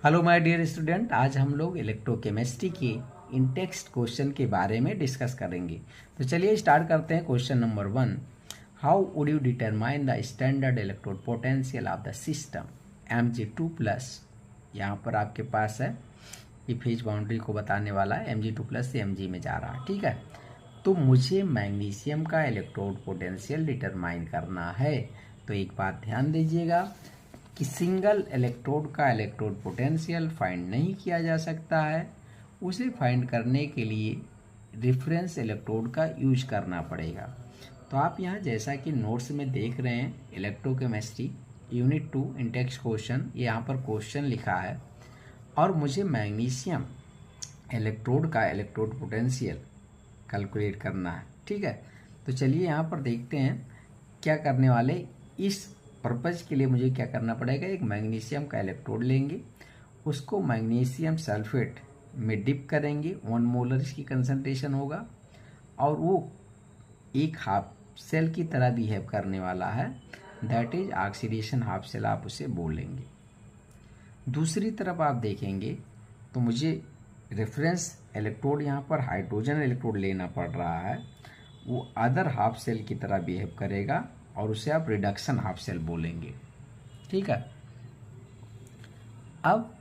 Hello my dear student, आज हम लोग इलेक्ट्रोकेमिस्ट्री के इन टेक्स्ट क्वेश्चन के बारे में डिस्कस करेंगे। तो चलिए स्टार्ट करते हैं। Question number 1, how would you determine the standard electrode potential of the system Mg2+। यहाँ पर आपके पास है ये फेज बाउंड्री को बताने वाला है, Mg2+ से Mg में जा रहा है। ठीक है, तो मुझे मैग्नीशियम का इलेक्ट्रोड पोटेंशियल डिटरमाइन करना है। तो एक बात ध्यान दीजिएगा कि सिंगल इलेक्ट्रोड का इलेक्ट्रोड पोटेंशियल फाइंड नहीं किया जा सकता है। उसे फाइंड करने के लिए रेफरेंस इलेक्ट्रोड का यूज करना पड़ेगा। तो आप यहाँ जैसा कि नोट्स में देख रहे हैं, इलेक्ट्रोकेमिस्ट्री यूनिट 2 इन टेक्स्ट क्वेश्चन, यहाँ पर क्वेश्चन लिखा है और मुझे मैग्नीशियम इलेक्ट्रोड का इलेक्ट्रोड पोटेंशियल कैलकुलेट करना है। ठीक है, तो चलिए यहाँ पर देखते हैं क्या करने वाले। इस पर्पज़ के लिए मुझे क्या करना पड़ेगा, एक मैग्नीशियम का इलेक्ट्रोड लेंगे, उसको मैग्नीशियम सल्फेट में डिप करेंगे, 1 मोलर इसकी कंसंट्रेशन होगा और वो एक हाफ सेल की तरह बिहेव करने वाला है, that is oxidation half cell आप उसे बोलेंगे। दूसरी तरफ आप देखेंगे तो मुझे रेफरेंस इलेक्ट्रोड यहाँ पर हाइड्रोजन इलेक्ट्रोड लेना पड़ रहा है, वो अदर हाफ सेल की तरह बिहेव करेगा और उसे आप रिडक्शन हाफ सेल बोलेंगे। ठीक है, अब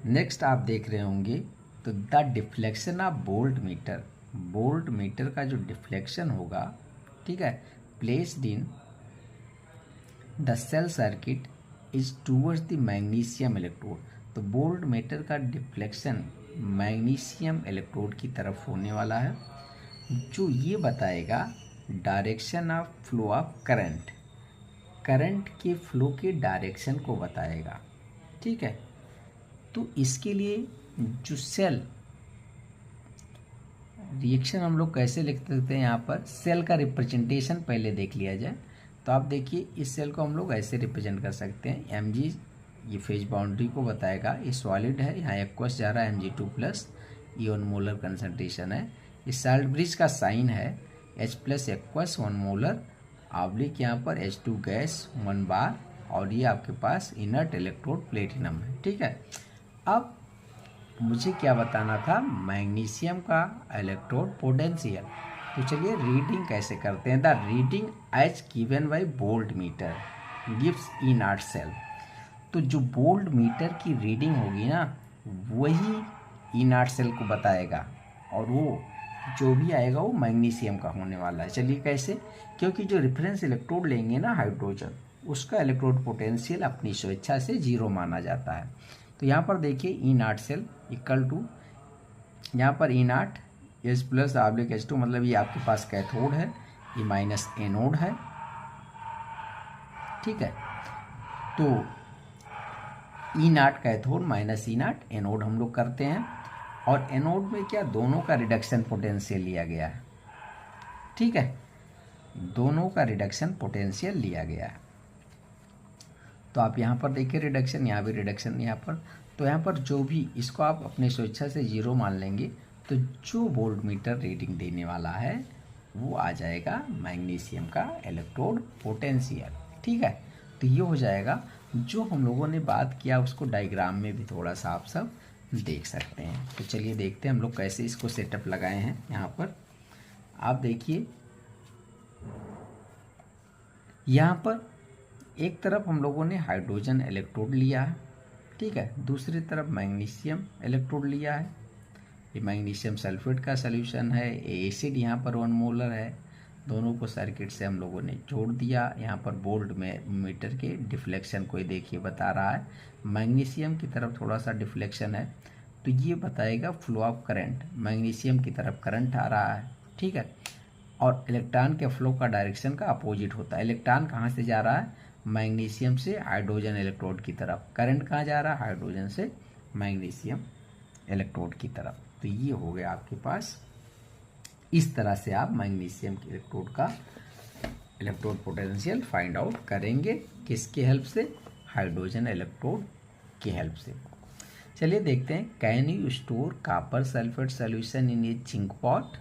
नेक्स्ट आप देख रहे होंगे तो the deflection of voltmeter का जो डिफ्लेक्शन होगा, ठीक है, placed in the cell circuit is towards the magnesium electrode. तो बोल्ट मीटर का डिफ्लेक्शन मैग्नीशियम इलेक्ट्रोड की तरफ होने वाला है, जो ये बताएगा direction of flow of current के फ्लो के डायरेक्शन को बताएगा। ठीक है, तो इसके लिए जो सेल रिएक्शन हम लोग कैसे लिख सकते हैं, यहाँ पर सेल का रिप्रेजेंटेशन पहले देख लिया जाए। तो आप देखिए इस सेल को हम लोग ऐसे रिप्रेजेंट कर सकते हैं, Mg ये फेज बाउंड्री को बताएगा, ये सॉलिड है, यहाँ एक्वस जा रहा है Mg2+, ये 1 मोलर कंसंट्रेशन है। इस साल्ट ब्रिज का साइन है H+ एक्वस 1 मोलर ऑब्लिक यहाँ पर H2 गैस 1 बार और ये आपके पास इनर्ट इलेक्ट्रोड प्लेटिनम है। ठीक है, अब मुझे क्या बताना था, मैग्नीशियम का इलेक्ट्रोड पोटेंशियल। तो चलिए रीडिंग कैसे करते हैं। The reading as given by voltmeter gives inert cell. तो जो बोल्ट मीटर की रीडिंग होगी ना, वही इनर्ट सेल को बताएगा और वो जो भी आएगा वो मैग्नीशियम का होने वाला है। चलिए कैसे, क्योंकि जो रेफरेंस इलेक्ट्रोड लेंगे ना हाइड्रोजन, उसका इलेक्ट्रोड पोटेंशियल अपनी स्वेच्छा से 0 माना जाता है। तो यहाँ पर देखिए ई0 सेल इक्वल टू, यहाँ पर ई0 H+ ऑब्लिक H2, मतलब ये आपके पास कैथोड है, ये माइनस एनोड है। ठीक है, तो ई0 कैथोड माइनस ई0 एनोड हम लोग करते हैं और एनोड में क्या, दोनों का रिडक्शन पोटेंशियल लिया गया है। ठीक है, दोनों का रिडक्शन पोटेंशियल लिया गया है। तो आप यहाँ पर देखिए रिडक्शन, यहाँ भी रिडक्शन यहाँ पर। तो यहाँ पर जो भी इसको आप अपनी स्वेच्छा से 0 मान लेंगे, तो जो वोल्ट मीटर रीडिंग देने वाला है वो आ जाएगा मैग्नीशियम का इलेक्ट्रोड पोटेंशियल। ठीक है, तो ये हो जाएगा। जो हम लोगों ने बात किया उसको डायग्राम में भी थोड़ा सा आप सब देख सकते हैं। तो चलिए देखते हैं हम लोग कैसे इसको सेटअप लगाए हैं। यहाँ पर आप देखिए, यहाँ पर एक तरफ हम लोगों ने हाइड्रोजन इलेक्ट्रोड लिया है, ठीक है, दूसरी तरफ मैग्नीशियम इलेक्ट्रोड लिया है। ये मैग्नीशियम सल्फेट का सॉल्यूशन है, एसिड यहाँ पर 1 मोलर है। दोनों को सर्किट से हम लोगों ने जोड़ दिया। यहाँ पर बोल्ट में मीटर के डिफ्लेक्शन को देखिए बता रहा है, मैग्नीशियम की तरफ थोड़ा सा डिफ्लेक्शन है, तो ये बताएगा फ्लो ऑफ करंट, मैग्नीशियम की तरफ करंट आ रहा है। ठीक है, और इलेक्ट्रॉन के फ्लो का डायरेक्शन का अपोजिट होता है। इलेक्ट्रॉन कहाँ से जा रहा है, मैग्नीशियम से हाइड्रोजन इलेक्ट्रोड की तरफ। करंट कहाँ जा रहा है, हाइड्रोजन से मैग्नीशियम इलेक्ट्रोड की तरफ। तो ये हो गया आपके पास। इस तरह से आप मैग्नीशियम के इलेक्ट्रोड का इलेक्ट्रोड पोटेंशियल फाइंड आउट करेंगे, किसके हेल्प से, हाइड्रोजन इलेक्ट्रोड की हेल्प से। चलिए देखते हैं, can you store copper sulphate solution in A zinc pot.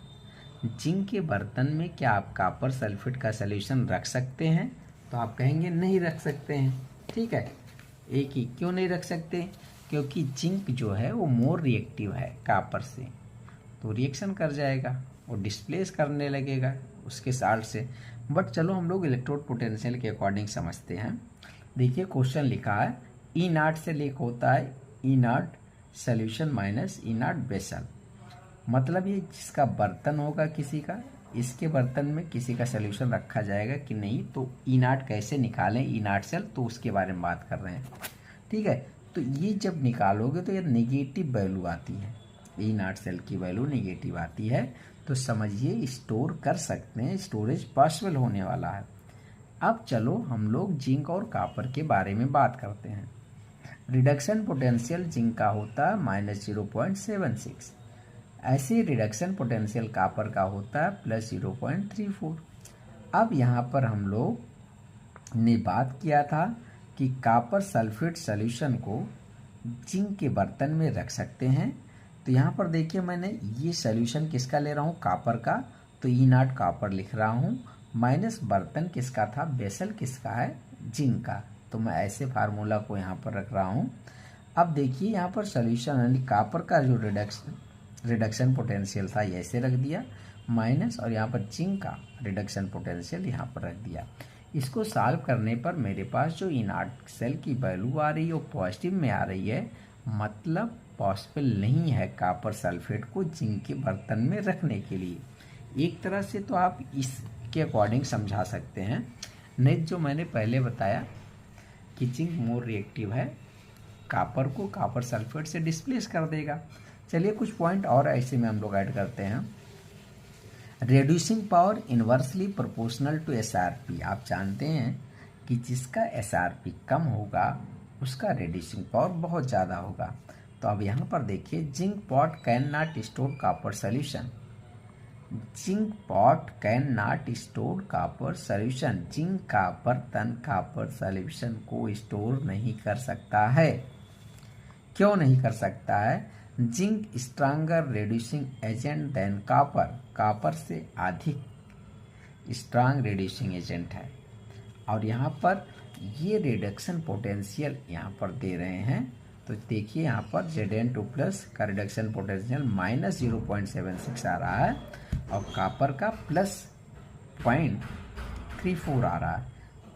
Zinc के बर्तन में क्या आप कॉपर सल्फेट का सॉल्यूशन रख सकते हैं। तो आप कहेंगे नहीं रख सकते हैं। ठीक है, एक ही क्यों नहीं रख सकते, क्योंकि जिंक जो है वो मोर रिएक्टिव है कापर से, तो रिएक्शन कर जाएगा, वो डिस्प्लेस करने लगेगा उसके साल्ट से। बट चलो हम लोग इलेक्ट्रोड पोटेंशियल के अकॉर्डिंग समझते हैं। देखिए क्वेश्चन लिखा है ई नॉट से लीक होता है E nought solution minus E nought basal. मतलब ये जिसका बर्तन होगा किसी का, इसके बर्तन में किसी का सोल्यूशन रखा जाएगा कि नहीं, तो ई नॉट कैसे निकालें ई नॉट सेल, तो उसके बारे में बात कर रहे हैं। ठीक है, तो ये जब निकालोगे तो ये नेगेटिव वैल्यू आती है, ई नॉट सेल की वैल्यू नेगेटिव आती है, तो समझिए स्टोर कर सकते हैं, स्टोरेज पॉसिबल होने वाला है। अब चलो हम लोग जिंक और कॉपर के बारे में बात करते हैं। रिडक्शन पोटेंशियल जिंक का होता है -0.76, ऐसे रिडक्शन पोटेंशियल कॉपर का होता है +0.34। अब यहाँ पर हम लोग ने बात किया था कि कॉपर सल्फेट सॉल्यूशन को जिंक के बर्तन में रख सकते हैं। तो यहाँ पर देखिए मैंने ये सॉल्यूशन किसका ले रहा हूँ, कॉपर का, तो ई नॉट कॉपर लिख रहा हूँ, माइनस बर्तन किसका था, बेसल किसका है, जिंक का। तो मैं ऐसे फार्मूला को यहाँ पर रख रहा हूँ। अब देखिए यहाँ पर सॉल्यूशन यानी कॉपर का जो रिडक्शन पोटेंशियल था ये ऐसे रख दिया माइनस, और यहाँ पर जिंक का रिडक्शन पोटेंशियल यहाँ पर रख दिया। इसको सॉल्व करने पर मेरे पास जो ई नॉट सेल की वैल्यू आ रही है वो पॉजिटिव में आ रही है, मतलब पॉसिबल नहीं है कॉपर सल्फेट को जिंक के बर्तन में रखने के लिए। एक तरह से तो आप इसके अकॉर्डिंग समझा सकते हैं, नहीं जो मैंने पहले बताया कि जिंक मोर रिएक्टिव है, कॉपर को कॉपर सल्फेट से डिस्प्लेस कर देगा। चलिए कुछ पॉइंट और ऐसे में हम लोग ऐड करते हैं। Reducing power inversely proportional to SRP. आप जानते हैं कि जिसका एसआरपी कम होगा उसका रेड्यूसिंग पावर बहुत ज़्यादा होगा। तो अब यहाँ पर देखिए zinc pot can not store copper solution, zinc pot can not store copper solution, zinc का बर्तन कॉपर सॉल्यूशन को स्टोर नहीं कर सकता है। क्यों नहीं कर सकता है, zinc stronger reducing agent than copper, copper से अधिक स्ट्रांग रेड्यूसिंग एजेंट है। और यहाँ पर ये रिडक्शन पोटेंशियल यहाँ पर दे रहे हैं, तो देखिए यहाँ पर Zn2 प्लस का रिडक्शन पोटेंशियल -0.76 आ रहा है और कॉपर का +0.34 आ रहा है।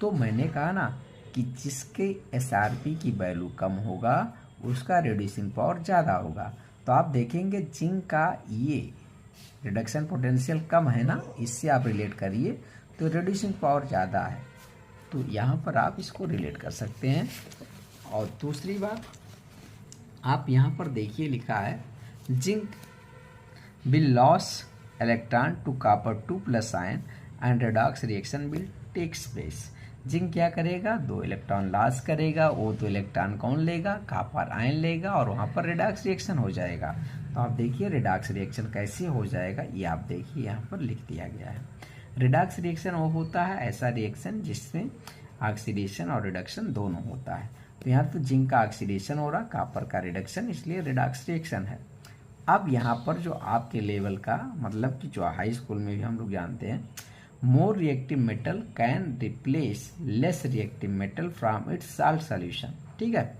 तो मैंने कहा ना कि जिसके SRP की वैल्यू कम होगा उसका रिड्यूसिंग पावर ज़्यादा होगा। तो आप देखेंगे जिंक का ये रिडक्शन पोटेंशियल कम है ना, इससे आप रिलेट करिए तो रिड्यूसिंग पावर ज़्यादा है, तो यहाँ पर आप इसको रिलेट कर सकते हैं। और दूसरी बात आप यहाँ पर देखिए लिखा है zinc will lose electron to copper 2+ ion and redox reaction will takes place. Zinc क्या करेगा, 2 इलेक्ट्रॉन लॉस करेगा, वो 2 इलेक्ट्रॉन कौन लेगा, कॉपर आयन लेगा, और वहाँ पर रिडॉक्स रिएक्शन हो जाएगा। तो आप देखिए रिडॉक्स रिएक्शन कैसे हो जाएगा, ये आप देखिए यहाँ पर लिख दिया गया है। रिडॉक्स रिएक्शन वो होता है ऐसा रिएक्शन जिसमें ऑक्सीडेशन और रिडक्शन दोनों होता है। तो यहाँ तो जिंक का ऑक्सीडेशन हो रहा, कॉपर का रिडक्शन, इसलिए रिडॉक्स रिएक्शन है। अब यहाँ पर जो आपके लेवल का मतलब कि जो हाई स्कूल में भी हम लोग जानते हैं, more reactive metal can replace less reactive metal from its salt solution. ठीक है,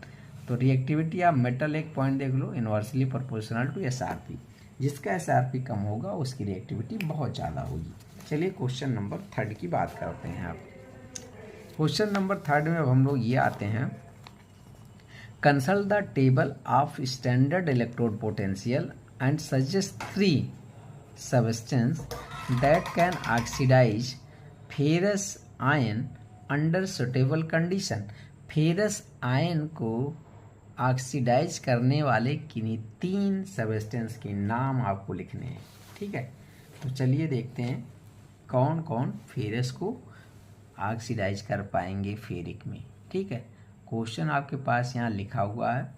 तो रिएक्टिविटी आप मेटल एक पॉइंट देख लो, इनवर्सली प्रोपोर्शनल टू एसआरपी, जिसका एसआरपी कम होगा उसकी रिएक्टिविटी बहुत ज़्यादा होगी। चलिए क्वेश्चन नंबर 3 की बात करते हैं। आप क्वेश्चन नंबर 3 में अब हम लोग ये आते हैं, consult the table of standard electrode potential and suggest 3 substance that can oxidize ferrous ion under suitable condition। Ferrous ion को ऑक्सीडाइज करने वाले किन्हीं 3 सबस्टेंस के नाम आपको लिखने हैं। ठीक है, तो चलिए देखते हैं कौन कौन फेरस को ऑक्सीडाइज कर पाएंगे फेरिक में। ठीक है, क्वेश्चन आपके पास यहाँ लिखा हुआ है।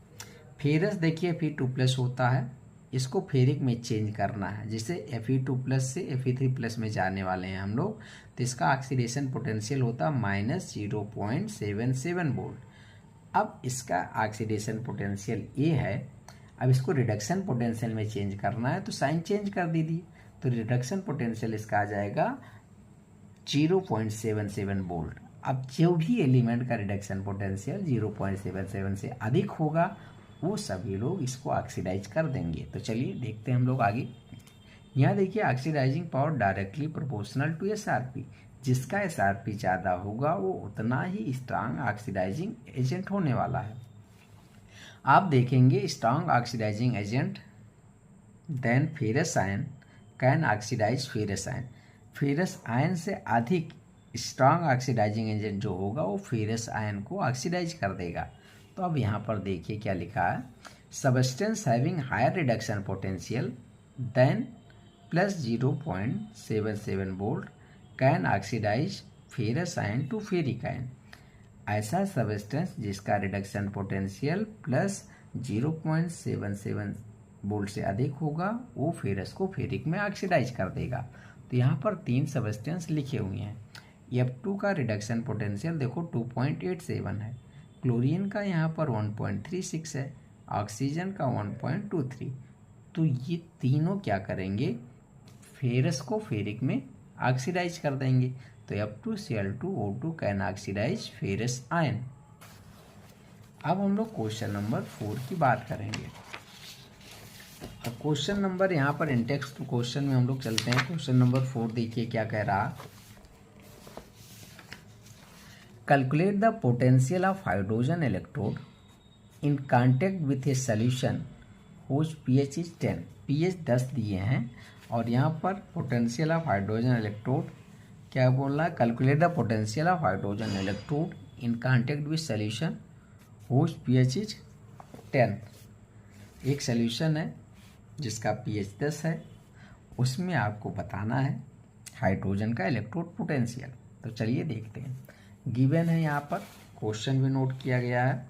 फेरस देखिए Fe2+ होता है, इसको फेरिक में चेंज करना है, जिसे Fe2+ से Fe3+ में जाने वाले हैं हम लोग, तो इसका ऑक्सीडेशन पोटेंशियल होता है -0.77 वोल्ट। अब इसका ऑक्सीडेशन पोटेंशियल ये है, अब इसको रिडक्शन पोटेंशियल में चेंज करना है, तो साइन चेंज कर दीजिए, तो रिडक्शन पोटेंशियल इसका आ जाएगा 0.77 वोल्ट। अब जो भी एलिमेंट का रिडक्शन पोटेंशियल 0.77 से अधिक होगा वो सभी लोग इसको ऑक्सीडाइज कर देंगे। तो चलिए देखते हैं हम लोग आगे। यहाँ देखिए oxidizing power directly proportional to SRP, जिसका एसआरपी ज़्यादा होगा वो उतना ही स्ट्रांग ऑक्सीडाइजिंग एजेंट होने वाला है। आप देखेंगे strong oxidizing agent then ferrous ion can oxidize ferrous ion. Ferrous ion से अधिक स्ट्रांग ऑक्सीडाइजिंग एजेंट जो होगा वो फेरस आयन को ऑक्सीडाइज कर देगा। तो अब यहाँ पर देखिए क्या लिखा है, substance having higher reduction potential than plus 0.77 volt can oxidize ferrous ion to ferric ion. ऐसा सबस्टेंस जिसका रिडक्शन पोटेंशियल प्लस 0.77 वोल्ट से अधिक होगा वो फेरस को फेरिक में ऑक्सीडाइज कर देगा। तो यहाँ पर 3 सबस्टेंस लिखे हुए हैं। F2 का रिडक्शन पोटेंशियल देखो 2.87 है, क्लोरीन का यहाँ पर 1.36 है, ऑक्सीजन का 1.23। तो ये तीनों क्या करेंगे, फेरस को फेरिक में ऑक्सीडाइज कर देंगे। तो F2Cl2O2 can oxidize ferrous ion. अब हम लोग क्वेश्चन नंबर 4 की बात करेंगे। अब क्वेश्चन नंबर यहाँ पर इंटेक्स टू क्वेश्चन में हम लोग चलते हैं। क्वेश्चन नंबर 4 देखिए क्या कह रहा, calculate the potential of hydrogen electrode in contact with a solution whose pH is 10। pH 10 दिए हैं और यहाँ पर पोटेंशियल ऑफ हाइड्रोजन इलेक्ट्रोड क्या बोल रहा है, calculate the potential of hydrogen electrode in contact with solution whose pH is 10। एक सॉल्यूशन है जिसका pH 10 है, उसमें आपको बताना है हाइड्रोजन का इलेक्ट्रोड पोटेंशियल। तो चलिए देखते हैं। गिवन है, यहाँ पर क्वेश्चन भी नोट किया गया है।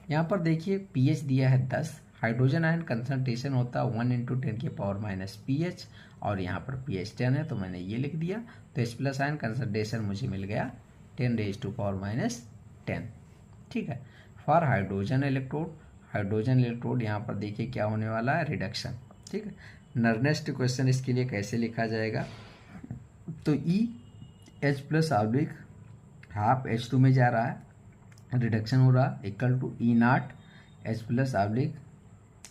यहाँ पर देखिए pH दिया है 10, हाइड्रोजन आयन कंसंट्रेशन होता है 1 × 10⁻⁻⁻ pH और यहाँ पर pH 10 है तो मैंने ये लिख दिया। तो H प्लस आयन कंसंट्रेशन मुझे मिल गया 10⁻⁻10। ठीक है। फॉर हाइड्रोजन इलेक्ट्रोड यहाँ पर देखिए क्या होने वाला है, रिडक्शन। ठीक है। नेक्स्ट क्वेश्चन इसके लिए कैसे लिखा जाएगा, तो H plus oblique half H2 में जा रहा है, रिडक्शन हो रहा equal to E0 H plus oblique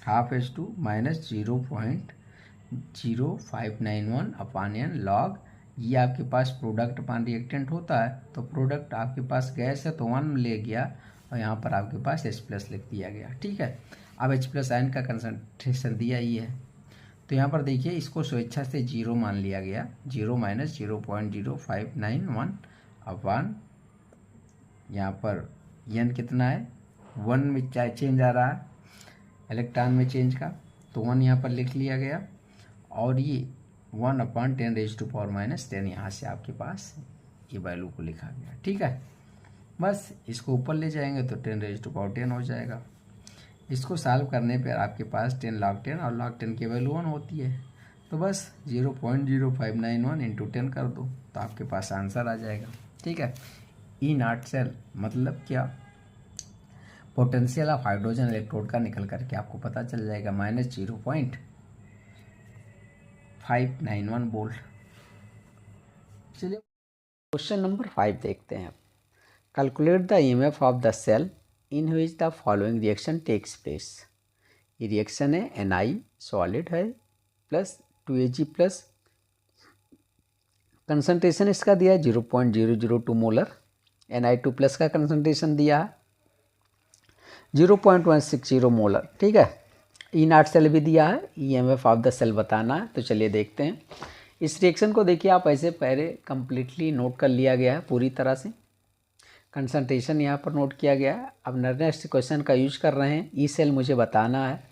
half H2 minus 0.0591 upon n log. ये आपके पास प्रोडक्ट अपान रिएक्टेंट होता है, तो प्रोडक्ट आपके पास गैस है तो 1 ले गया और यहाँ पर आपके पास H प्लस लिख दिया गया। ठीक है। अब H प्लस आयन का कंसंट्रेशन दिया ही है, तो यहाँ पर देखिए इसको स्वेच्छा से 0 मान लिया गया, 0 माइनस 0.0591 अपान यहाँ पर n कितना है 1 में चेंज आ रहा है इलेक्ट्रॉन में चेंज का, तो 1 यहाँ पर लिख लिया गया और ये 1/10⁻⁻10 यहाँ से आपके पास ये वैल्यू को लिखा गया। ठीक है। बस इसको ऊपर ले जाएंगे तो 10⁻10 हो जाएगा। इसको सॉल्व करने पर आपके पास 10 log 10 और log 10 की वैल्यू 1 होती है, तो बस 0.0591 × 10 कर दो तो आपके पास आंसर आ जाएगा। ठीक है। E0 सेल मतलब क्या, पोटेंशियल ऑफ हाइड्रोजन इलेक्ट्रोड का निकल करके आपको पता चल जाएगा -0.591 वोल्ट। चलिए क्वेश्चन नंबर 5 देखते हैं। Calculate the EMF of the cell in which the following reaction takes place. ये रिएक्शन है Na सॉलिड है प्लस 2Ag प्लस, कंसंट्रेशन इसका दिया है 0.002 मोलर, Na2 प्लस का कंसंट्रेशन दिया है 0.160 मोलर। ठीक है। E0 सेल भी दिया है, EMF ऑफ द सेल बताना है। तो चलिए देखते हैं इस रिएक्शन को। देखिए आप ऐसे पहले कम्प्लीटली नोट कर लिया गया है पूरी तरह से, कंसंट्रेशन यहाँ पर नोट किया गया है। अब नेक्स्ट क्वेश्चन का यूज कर रहे हैं, ई सेल मुझे बताना है।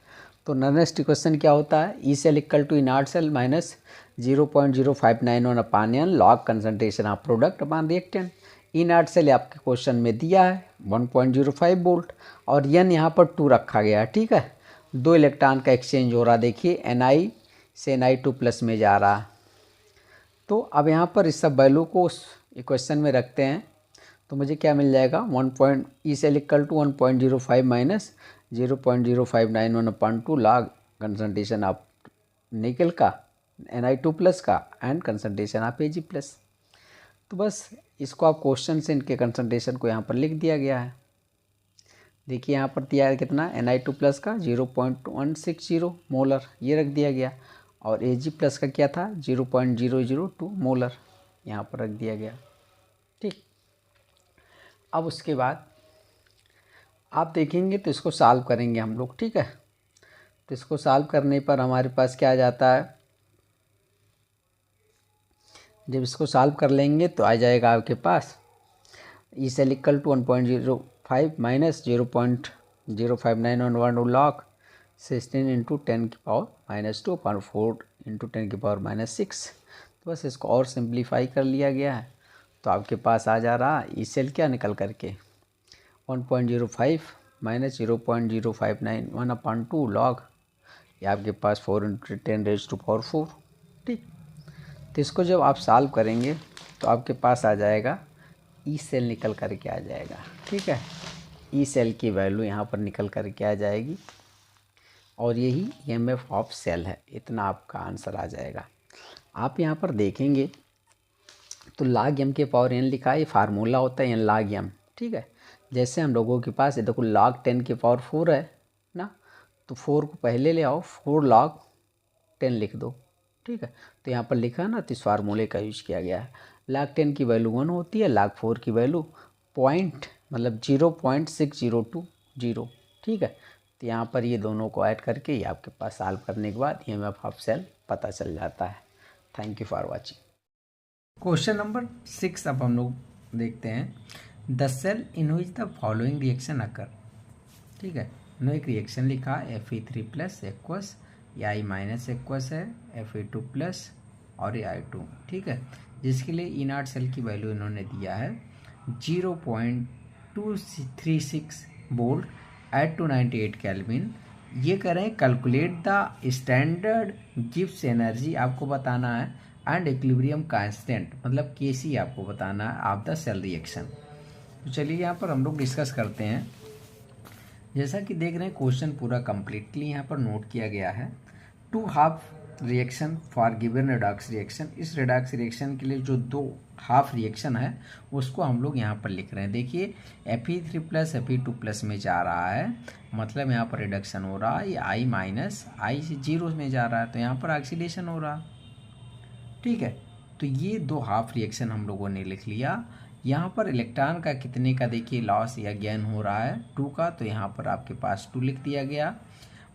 तो नेक्स्ट क्वेश्चन क्या होता है, E cell equal to E0 cell minus 0.0591 upon n log concentration of product upon reactant. E0 cell आपके क्वेश्चन में दिया है 1.05 वोल्ट और n यहाँ पर 2 रखा गया है। ठीक है। 2 इलेक्ट्रॉन का एक्सचेंज हो रहा, देखिए Na से Na2 प्लस में जा रहा। तो अब यहाँ पर इस सब वैल्यू को इक्वेशन में रखते हैं तो मुझे क्या मिल जाएगा, E cell equal to 1.05 minus 0.0591 upon 2 log concentration of nickel का Na2 प्लस का and concentration of Ag plus. तो बस इसको आप क्वेश्चन से इनके कंसंट्रेशन को यहाँ पर लिख दिया गया है। देखिए यहाँ पर दिया है कितना, Na2+ का 0.160 मोलर, ये रख दिया गया, और Ag+ का क्या था 0.002 मोलर, यहाँ पर रख दिया गया। ठीक, अब उसके बाद आप देखेंगे तो इसको सॉल्व करेंगे हम लोग। ठीक है, तो इसको सॉल्व करने पर हमारे पास क्या आ जाता है, जब इसको सॉल्व कर लेंगे तो आ जाएगा आपके पास E cell equal to 1.05 minus 0.0591 log 16 into 10⁻⁻2/4 into 10⁻⁻6। तो बस इसको और सिंप्लीफाई कर लिया गया है, तो आपके पास आ जा रहा ई सेल क्या निकल करके 1.05 माइनस 0.0591/2 लॉग, ये आपके पास 4 इंटू 10⁻⁴। ठीक, तो इसको जब आप सॉल्व करेंगे तो आपके पास आ जाएगा ई सेल निकल करके आ जाएगा। ठीक है, ई सेल की वैल्यू यहाँ पर निकल करके आ जाएगी, और यही EMF ऑफ सेल है, इतना आपका आंसर आ जाएगा। आप यहाँ पर देखेंगे तो log m के पावर n लिखा है, ये फार्मूला होता है n log m। ठीक है, जैसे हम लोगों के पास देखो log 10 के पावर 4 है ना, तो 4 को पहले ले आओ, 4 log 10 लिख दो। ठीक है, तो यहाँ पर लिखा है ना, तो इस फार्मूले का यूज किया गया है। log 10 की वैल्यू 1 होती है, log 4 की वैल्यू मतलब 0.6020। ठीक है, तो यहाँ पर ये दोनों को ऐड करके ये आपके पास सॉल्व करने के बाद EMF ऑफ सेल पता चल जाता है। Thank you for watching. Question number 6 अब हम लोग देखते हैं। The cell in which the following reaction occur. ठीक है, नो एक रिएक्शन लिखा Fe3+ एक्वस, ये I- एक्वस है, Fe2+ और ये I2। ठीक है, जिसके लिए E0 सेल की वैल्यू इन्होंने दिया है 0.236 वोल्ट एट 298 केल्विन। ये करें calculate the standard Gibbs energy आपको बताना है, एंड इक्विलिब्रियम कांस्टेंट मतलब Kc आपको बताना है ऑफ द सेल रिएक्शन। तो चलिए यहाँ पर हम लोग डिस्कस करते हैं। जैसा कि देख रहे हैं क्वेश्चन पूरा कंप्लीटली यहाँ पर नोट किया गया है। 2 half reaction for given redox reaction, इस रेडॉक्स रिएक्शन के लिए जो 2 हाफ रिएक्शन है उसको हम लोग यहाँ पर लिख रहे हैं। देखिए Fe3+ Fe2+ में जा रहा है, मतलब यहाँ पर रिडक्शन हो रहा है, ये I- से 0 में जा रहा है, तो यहाँ पर ऑक्सीडेशन हो रहा। ठीक है, तो ये 2 हाफ रिएक्शन हम लोगों ने लिख लिया। यहाँ पर इलेक्ट्रॉन का कितने का देखिए लॉस या गेन हो रहा है 2 का, तो यहाँ पर आपके पास 2 लिख दिया गया।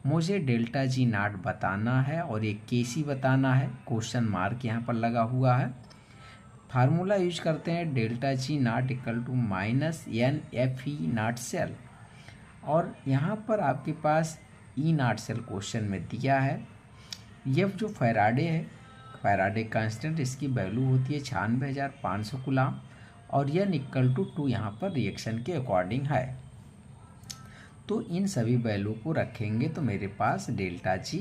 मुझे ΔG0 बताना है और ये Kc बताना है, क्वेश्चन मार्क यहाँ पर लगा हुआ है। फार्मूला यूज करते हैं ΔG0 equal to -NFE0 cell, और यहाँ पर आपके पास E0 सेल क्वेश्चन में दिया है। ये जो फैराडे है, फैराडे कांस्टेंट, इसकी वैल्यू होती है 96,500 कूलम, और यह इक्वल टू 2 यहाँ पर रिएक्शन के अकॉर्डिंग है। तो इन सभी वैल्यू को रखेंगे तो मेरे पास ΔG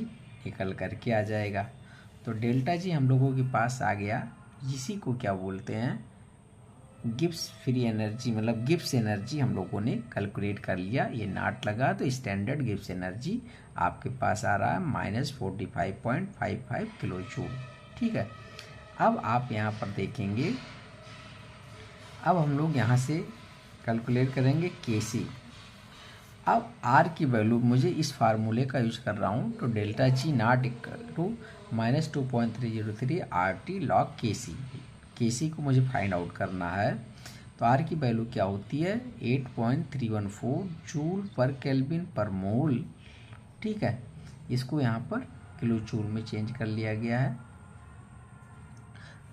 निकल करके आ जाएगा। तो ΔG हम लोगों के पास आ गया, इसी को क्या बोलते हैं गिब्स फ्री एनर्जी, मतलब गिब्स एनर्जी हम लोगों ने कैलकुलेट कर लिया। ये नाट लगा तो स्टैंडर्ड गिब्स एनर्जी आपके पास आ रहा है -45.55 किलो जूल। ठीक है, अब आप यहाँ पर देखेंगे, अब हम लोग यहाँ से कैलकुलेट करेंगे Kc। अब R की वैल्यू मुझे इस फार्मूले का यूज कर रहा हूँ, तो ΔG0 equal to -2.303 RT log Kc। Kc को मुझे फाइंड आउट करना है, तो R की वैल्यू क्या होती है 8.314 जूल पर केल्विन पर मोल। ठीक है, इसको यहाँ पर किलो जूल में चेंज कर लिया गया है,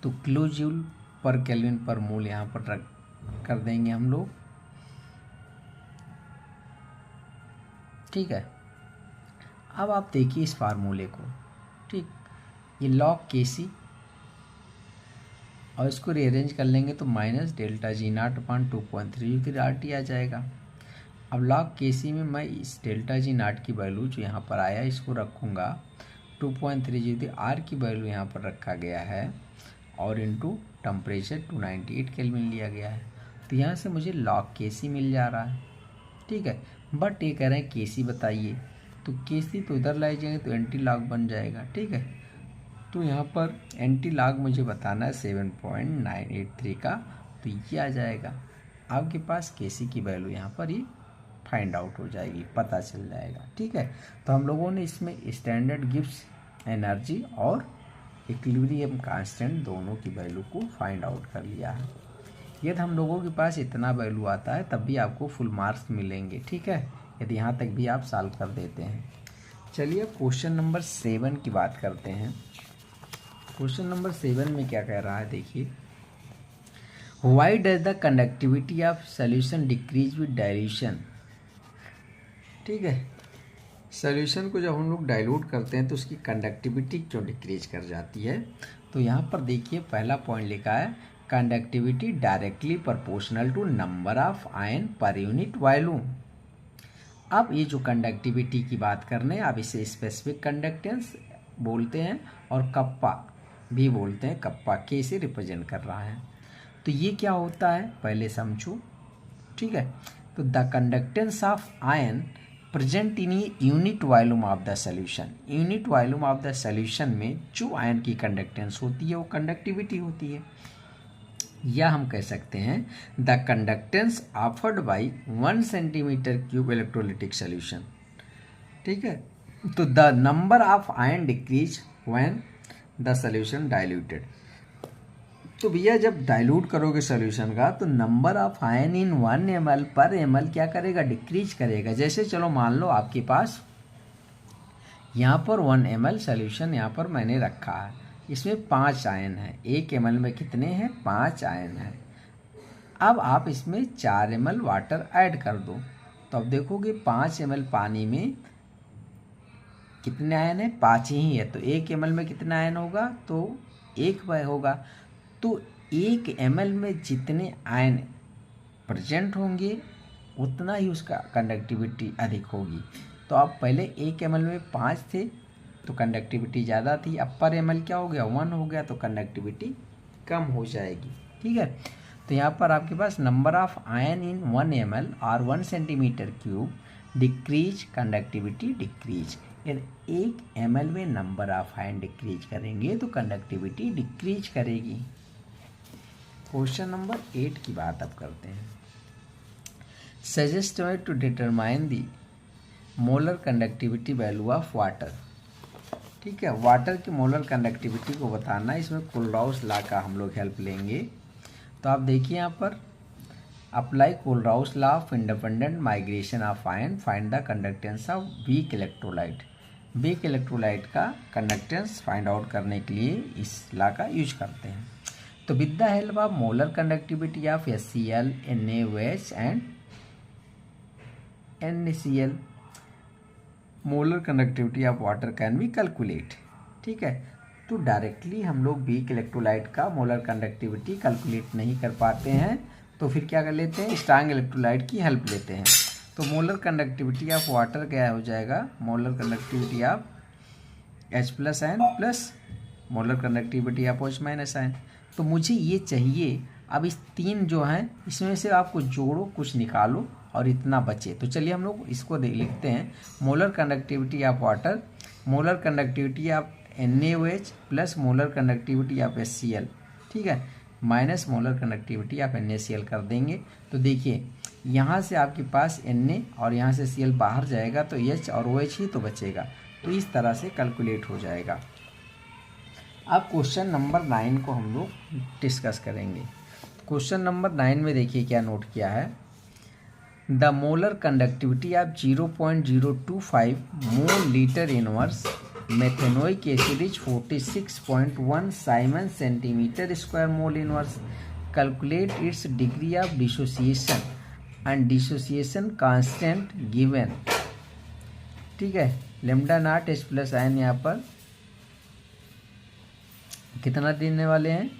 तो किलो जूल पर केल्विन पर मोल यहाँ पर रख कर देंगे हम लोग। ठीक है, अब आप देखिए इस फार्मूले को। ठीक, ये log Kc, और इसको रीअरेंज कर लेंगे तो -ΔG0/2.303 RT आ जाएगा। अब log Kc में मैं इस ΔG0 की वैल्यू जो यहाँ पर आया इसको रखूँगा 2.303, R की वैल्यू यहाँ पर रखा गया है, और इनटू टेम्परेचर 298 केल्विन लिया गया है, तो यहाँ से मुझे log Kc मिल जा रहा है। ठीक है, बट ये कह रहे हैं Kc बताइए, तो Kc तो इधर लाई जाएंगे तो एंटी लॉग बन जाएगा। ठीक है, तो यहाँ पर एंटी लॉग मुझे बताना है 7.983 का, तो ये आ जाएगा आपके पास Kc की वैल्यू यहाँ पर ये फाइंड आउट हो जाएगी, पता चल जाएगा। ठीक है, तो हम लोगों ने इसमें स्टैंडर्ड गिब्स एनर्जी और इक्विलिब्रियम कांस्टेंट दोनों की वैल्यू को फाइंड आउट कर लिया है। यदि हम लोगों के पास इतना वैल्यू आता है तब भी आपको फुल मार्क्स मिलेंगे। ठीक है, यदि यहाँ तक भी आप सॉल्व कर देते हैं। चलिए क्वेश्चन नंबर 7 की बात करते हैं। क्वेश्चन नंबर 7 में क्या कह रहा है, देखिए, why does the conductivity of solution decrease with dilution. ठीक है, सॉल्यूशन को जब हम लोग डाइल्यूट करते हैं तो उसकी कंडक्टिविटी क्यों डिक्रीज कर जाती है। तो यहाँ पर देखिए पहला पॉइंट लिखा है conductivity directly proportional to number of ion per unit volume. अब ये जो कंडक्टिविटी की बात कर रहे हैं, आप इसे स्पेसिफिक कंडक्टेंस बोलते हैं और कप्पा भी बोलते हैं, कप्पा के से रिप्रेजेंट कर रहा है। तो ये क्या होता है पहले समझो। ठीक है, तो the conductance of ion present in unit volume of the solution. Unit volume of the solution में जो आयन की कंडक्टेंस होती है वो कंडक्टिविटी होती है, या हम कह सकते हैं the conductance offered by 1 centimetre cube electrolytic solution. ठीक है, तो the number of ion decrease when the solution diluted. तो भैया जब डाइल्यूट करोगे सॉल्यूशन का तो number of ion in 1 ml पर ml क्या करेगा, डिक्रीज करेगा। जैसे चलो मान लो आपके पास यहाँ पर 1 ml सॉल्यूशन यहाँ पर मैंने रखा है, इसमें 5 आयन है। 1 ml में कितने हैं, 5 आयन है। अब आप इसमें 4 ml वाटर ऐड कर दो, तो अब देखोगे 5 ml पानी में कितने आयन है, 5 ही है। तो 1 ml में कितना आयन होगा, तो 1 होगा। तो 1 ml में जितने आयन प्रेजेंट होंगे उतना ही उसका कंडक्टिविटी अधिक होगी। तो अब पहले 1 ml में 5 थे तो कंडक्टिविटी ज़्यादा थी, अब पर ml क्या हो गया, 1 हो गया, तो कंडक्टिविटी कम हो जाएगी। ठीक है, तो यहाँ पर आपके पास number of ion in 1 ml और 1 centimetre cube decrease, conductivity decrease. यदि 1 ml में नंबर ऑफ आयन डिक्रीज करेंगे तो कंडक्टिविटी डिक्रीज करेगी। क्वेश्चन नंबर 8 की बात अब करते हैं। Suggest way to determine the molar conductivity value of water. ठीक है, वाटर की मोलर कंडक्टिविटी को बताना, इसमें कोलराउस लॉ का हम लोग हेल्प लेंगे। तो आप देखिए यहाँ पर apply Kohlrausch law of independent migration of ion, find the conductance of weak electrolyte. Weak electrolyte का कंडक्टेंस फाइंड आउट करने के लिए इस लॉ का यूज करते हैं। तो with the help of molar conductivity of HCl, NaOH and NaCl, molar conductivity of water can be calculate. ठीक है, तो डायरेक्टली हम लोग वीक इलेक्ट्रोलाइट का मोलर कंडक्टिविटी कैलकुलेट नहीं कर पाते हैं, तो फिर क्या कर लेते हैं, स्ट्रांग इलेक्ट्रोलाइट की हेल्प लेते हैं। तो मोलर कंडक्टिविटी ऑफ वाटर क्या हो जाएगा, molar conductivity of H+ ion plus molar conductivity of OH- ion. तो मुझे ये चाहिए, अब इस 3 जो हैं इसमें से आपको जोड़ो, कुछ निकालो और इतना बचे। तो चलिए हम लोग इसको लिखते हैं, molar conductivity of water, molar conductivity of NaOH plus molar conductivity of HCl। ठीक है, minus molar conductivity of NaCl कर देंगे। तो देखिए यहाँ से आपके पास Na और यहाँ से Cl बाहर जाएगा तो H और OH ही तो बचेगा। तो इस तरह से कैलकुलेट हो जाएगा। अब क्वेश्चन नंबर 9 को हम लोग डिस्कस करेंगे। क्वेश्चन नंबर 9 में देखिए क्या नोट किया है, the molar conductivity of 0.025 mole litre inverse methanoic acid is 46.1 Simon centimetre square mole inverse. Calculate its degree of dissociation and dissociation constant given. ठीक है, लेमडा नॉट H+ आयन यहाँ पर कितना देने वाले हैं,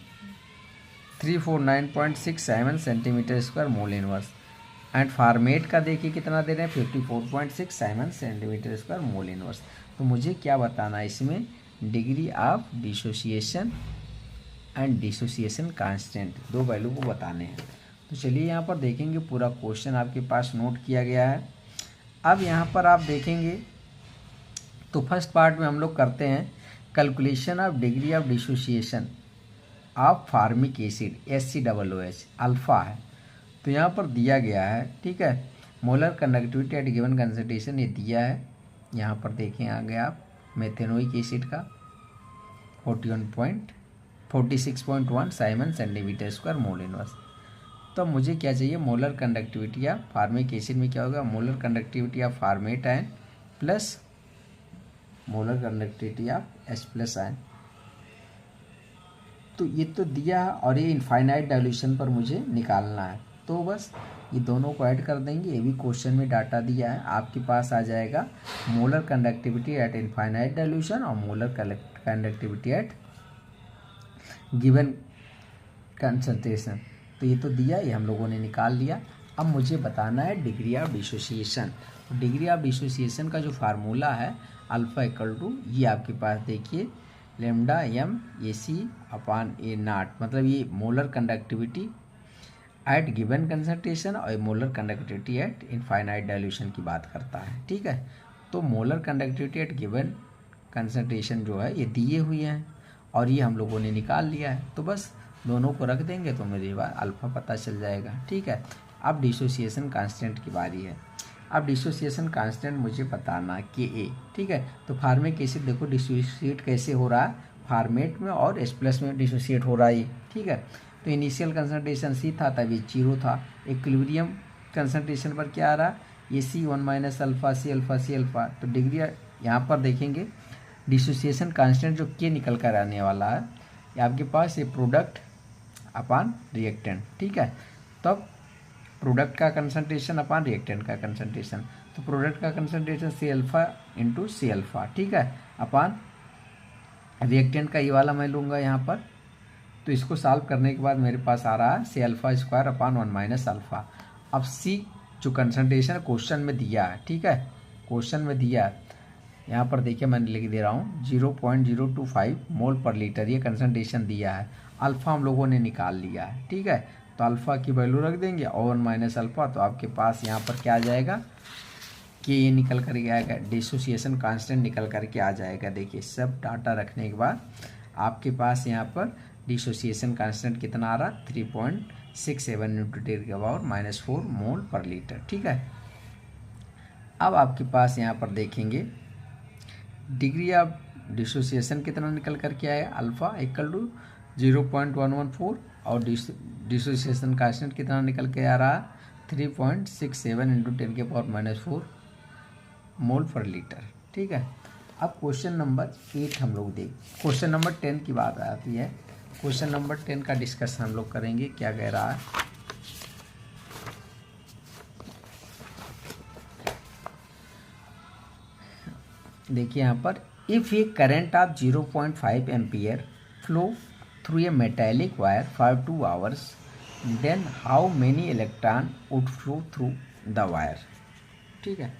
349.6 Simon centimetre square mole inverse. And format का देखिए कितना दे रहे हैं, 54.6 Simon centimetre square mole inverse. तो मुझे क्या बताना है इसमें, degree of dissociation and dissociation constant, 2 value को बताने हैं। तो चलिए यहाँ पर देखेंगे, पूरा क्वेश्चन आपके पास नोट किया गया है। अब यहाँ पर आप देखेंगे तो फर्स्ट पार्ट में हम लोग करते हैं calculation of degree of dissociation of formic acid HCOOH, alpha है। तो यहाँ पर दिया गया है, ठीक है, molar conductivity at given concentration ये दिया है, यहाँ पर देखें आगे आप मेथेनोइक एसिड का 46.1 Simon centimetre square mole inverse. तो मुझे क्या चाहिए, मोलर कंडक्टिविटी या फार्मिक एसिड में क्या होगा, molar conductivity of format ion plus molar conductivity of H+ ion. तो ये तो दिया और ये इनफाइनाइट डाइल्यूशन पर मुझे निकालना है, तो बस ये दोनों को ऐड कर देंगे। ये भी क्वेश्चन में डाटा दिया है, आपके पास आ जाएगा molar conductivity at infinite dilution और molar conductivity at given concentration. तो ये तो दिया, ये हम लोगों ने निकाल लिया। अब मुझे बताना है degree of dissociation. Degree of dissociation का जो फार्मूला है अल्फा इक्वल टू, ये आपके पास देखिए lambda M A C upon A nought, मतलब ये molar conductivity at given concentration और molar conductivity at infinite dilution की बात करता है। ठीक है, तो molar conductivity at given concentration जो है ये दिए हुए हैं और ये हम लोगों ने निकाल लिया है, तो बस दोनों को रख देंगे तो मेरी बात अल्फा पता चल जाएगा। ठीक है, अब डिसोसिएशन कांस्टेंट की बारी है। अब डिसोसिएशन कांस्टेंट मुझे बताना Ka। ठीक है, तो फार्मिक एसिड देखो डिसोसिएट कैसे हो रहा है, फार्मेट में और H+ में डिसोसिएट हो रहा है। ठीक है, तो इनिशियल कंसंट्रेशन C था, तब ये 0 था। इक्विलिब्रियम कंसंट्रेशन पर क्या आ रहा है, ये C1 minus alpha C alpha C alpha. तो डिग्री यहाँ पर देखेंगे डिसोसिएशन कांस्टेंट जो K निकल कर आने वाला है, ये आपके पास ये प्रोडक्ट अपॉन रिएक्टेंट। ठीक है, तब प्रोडक्ट का कंसंट्रेशन अपॉन रिएक्टेंट का कंसंट्रेशन, तो प्रोडक्ट का concentration C alpha into C alpha. ठीक है, अपॉन रिएक्टेंट का ये वाला मैं लूँगा यहाँ पर। तो इसको सॉल्व करने के बाद मेरे पास आ रहा है C alpha square upon 1 minus alpha. अब C जो कंसंट्रेशन क्वेश्चन में दिया है, ठीक है, क्वेश्चन में दिया है, यहाँ पर देखिए मैंने लिख दे रहा हूँ 0.025 मोल पर लीटर, ये कंसंट्रेशन दिया है। अल्फ़ा हम लोगों ने निकाल लिया है। ठीक है, तो अल्फ़ा की वैल्यू रख देंगे और 1 माइनस अल्फ़ा, तो आपके पास यहाँ पर क्या आ जाएगा कि ये निकल कर के आएगा, डिसोसिएशन कांस्टेंट निकल कर के आ जाएगा। देखिए सब डाटा रखने के बाद आपके पास यहाँ पर डिसोसिएशन कांस्टेंट कितना आ रहा, 3.67 इंटू 10⁻⁻⁴ मोल पर लीटर। ठीक है, अब आपके पास यहाँ पर देखेंगे डिग्री ऑफ डिसोसिएशन कितना निकल कर के आया, अल्फ़ा इक्वल टू 0.114 और डिसोसिएशन कांस्टेंट कितना निकल के आ रहा है 3.67 इंटू 10⁻⁻⁴ मोल पर लीटर। ठीक है, अब क्वेश्चन नंबर 8 हम लोग देख, क्वेश्चन नंबर 10 की बात आती है। क्वेश्चन नंबर 10 का डिस्कशन हम लोग करेंगे, क्या कह रहा है। देखिए यहाँ पर if a current of 0.5 ampere flow through a metallic wire for 2 hours then how many electron would flow through the wire. ठीक है,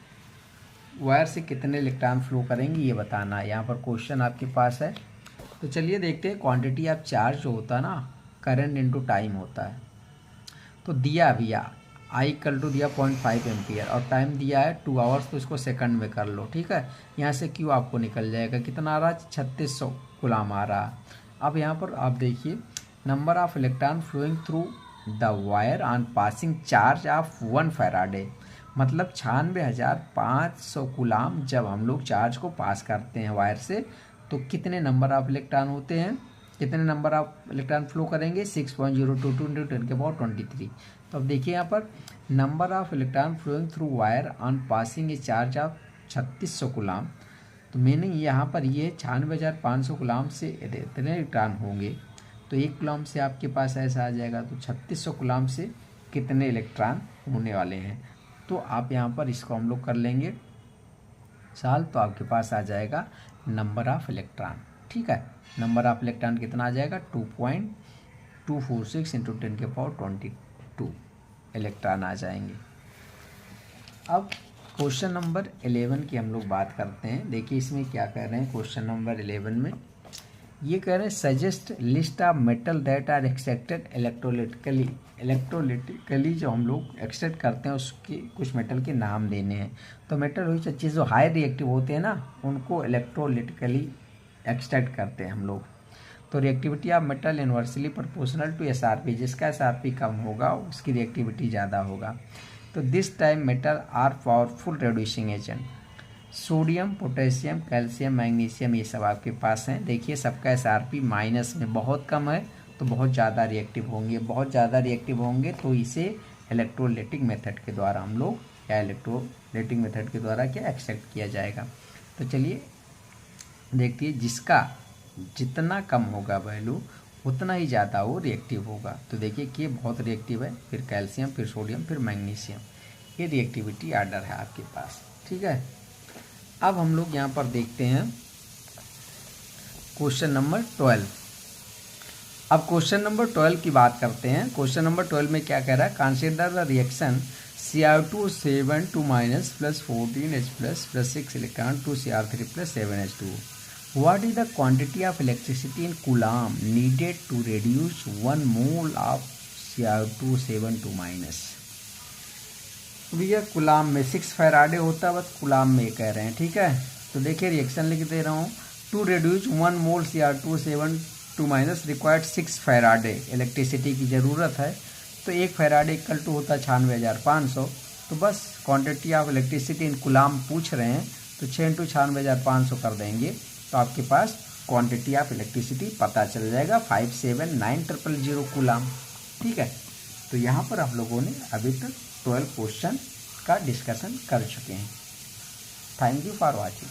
वायर से कितने इलेक्ट्रॉन फ्लो करेंगे ये बताना है, यहाँ पर क्वेश्चन आपके पास है। तो चलिए देखते हैं, क्वांटिटी ऑफ चार्ज जो होता है ना, करंट इनटू टाइम होता है। तो दिया भैया I इक्वल टू दिया 0.5 एम्पियर और टाइम दिया है 2 आवर्स, तो इसको सेकंड में कर लो। ठीक है, यहाँ से Q आपको निकल जाएगा, कितना आ रहा है 3600 कूलम आ रहा है। अब यहाँ पर आप देखिए number of electron flowing through the wire on passing charge of 1 faraday, मतलब 96,500 कूलम जब हम लोग चार्ज को पास करते हैं वायर से, तो कितने नंबर ऑफ इलेक्ट्रॉन होते हैं, कितने नंबर ऑफ इलेक्ट्रॉन फ्लो करेंगे 6.022 इंटू 10⁻23। तो अब देखिए यहाँ पर number of electron flowing through wire on passing a charge of 3600 coulomb, तो मीनिंग यहाँ पर ये 96,500 कूलम से इतने इलेक्ट्रॉन होंगे, तो 1 कूलम से आपके पास ऐसा आ जाएगा, तो 3600 कूलम से कितने इलेक्ट्रॉन होने वाले हैं। तो आप यहाँ पर इसको हम लोग कर लेंगे साल, तो आपके पास आ जाएगा नंबर ऑफ इलेक्ट्रॉन। ठीक है, नंबर ऑफ इलेक्ट्रॉन कितना आ जाएगा 2.246 इंटू 10⁻22 इलेक्ट्रॉन आ जाएंगे। अब क्वेश्चन नंबर 11 की हम लोग बात करते हैं। देखिए इसमें क्या कह रहे हैं, क्वेश्चन नंबर 11 में ये कह रहे हैं suggest list of metal that are extracted electrolytically जो हम लोग एक्सट्रैक्ट करते हैं उसके कुछ मेटल के नाम देने हैं। तो मेटल हुई चीज़ जो हाई रिएक्टिव होते हैं ना, उनको इलेक्ट्रोलिटिकली एक्सट्रैक्ट करते हैं हम लोग। तो reactivity of metal inversely proportional to SRP, जिसका SRP कम होगा उसकी रिएक्टिविटी ज़्यादा होगा। तो this time metal are powerful reducing agent. Sodium, potassium, calcium, magnesium ये सब आपके पास हैं। देखिए सबका SRP माइनस में बहुत कम है, तो बहुत ज़्यादा रिएक्टिव होंगे। बहुत ज़्यादा रिएक्टिव होंगे तो इसे इलेक्ट्रोलाइटिक मेथड के द्वारा हम लोग इलेक्ट्रोलाइटिक मेथड के द्वारा एक्सेप्ट किया जाएगा। तो चलिए देखते हैं, जिसका जितना कम होगा वैल्यू उतना ही ज़्यादा वो रिएक्टिव होगा। तो देखिए कि बहुत रिएक्टिव है, फिर कैल्शियम, फिर सोडियम, फिर मैग्नीशियम, ये रिएक्टिविटी आर्डर है आपके पास। ठीक है, अब हम लोग यहाँ पर देखते हैं क्वेश्चन नंबर 12। अब क्वेश्चन नंबर 12 की बात करते हैं। क्वेश्चन नंबर 12 में क्या कह रहा है, consider the reaction Cr2 7 2- plus 14H plus 6 electron to Cr3 plus 7H2। What is the quantity of electricity in coulomb needed to reduce 1 mole of Cr2 7 2-? भैया कुलाम में 6 फैराडे होता है, बस कुलाम में कह रहे हैं। ठीक है, तो देखिए रिएक्शन लिख दे रहा हूँ। To reduce 1 mole Cr2 7 2- required 6 faraday electricity की ज़रूरत है। तो 1 फैराडे इक्वल टू होता है 96,500। तो बस क्वांटिटी ऑफ इलेक्ट्रिसिटी इन कुलाम पूछ रहे हैं, तो 6 × 96,500 कर देंगे तो आपके पास क्वांटिटी ऑफ इलेक्ट्रिसिटी पता चल जाएगा 579,000 कुलाम। ठीक है, तो यहाँ पर आप लोगों ने अभी तक 12 क्वेश्चन का डिस्कशन कर चुके हैं। Thank you for watching.